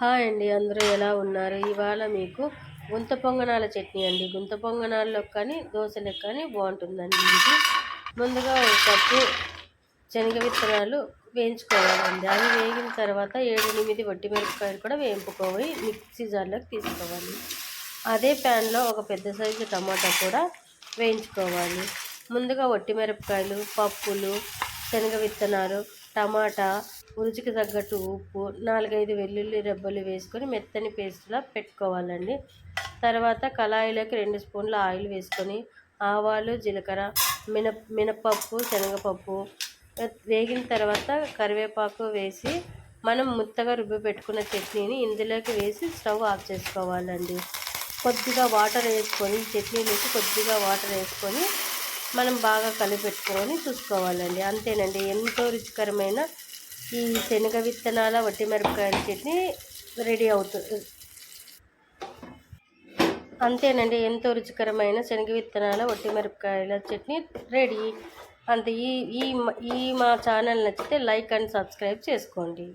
Hi అండి, అందరూ ఎలా ఉన్నారు? ఇవాళ మీకు గుంత పొంగనాల చట్నీ అండి. గుంత పొంగనాల్లో కానీ దోశలకు కానీ బాగుంటుందండి ఇది. ముందుగా ఒక కప్పు శనగ విత్తనాలు వేయించుకోవాలండి. అవి వేగిన తర్వాత 7-8 వట్టి మిరపకాయలు కూడా వేయింపుకోవాలి, మిక్సీ జార్లోకి తీసుకోవాలి. అదే ప్యాన్లో ఒక పెద్ద సైజు టమాటా కూడా వేయించుకోవాలి. ముందుగా వట్టి మిరపకాయలు, పప్పులు, శనగ విత్తనాలు, టమాటా, రుచికి తగ్గట్టు ఉప్పు, 4-5 వెల్లుల్లి రెబ్బలు వేసుకొని మెత్తని పేస్ట్లా పెట్టుకోవాలండి. తర్వాత కళాయిలోకి 2 స్పూన్ల ఆయిల్ వేసుకొని ఆవాలు, జీలకర్ర, మినపప్పు, శనగపప్పు వేగిన తర్వాత కరివేపాకు వేసి మనం ముత్తగా రుబ్బి పెట్టుకున్న చట్నీని ఇందులోకి వేసి స్టవ్ ఆఫ్ చేసుకోవాలండి. కొద్దిగా వాటర్ వేసుకొని చట్నీలోకి కొద్దిగా వాటర్ వేసుకొని మనం బాగా కలిపెట్టుకొని చూసుకోవాలండి. అంతేనండి, ఎంతో రుచికరమైన ఈ శనగ విత్తనాల వట్టి మిరపకాయల చట్నీ రెడీ అవుతుంది. అంతేనండి, ఎంతో రుచికరమైన శనగ విత్తనాల వట్టి మిరపకాయల చట్నీ రెడీ. అంతే. ఈ ఈ మా ఛానల్ నచ్చితే లైక్ అండ్ సబ్స్క్రైబ్ చేసుకోండి.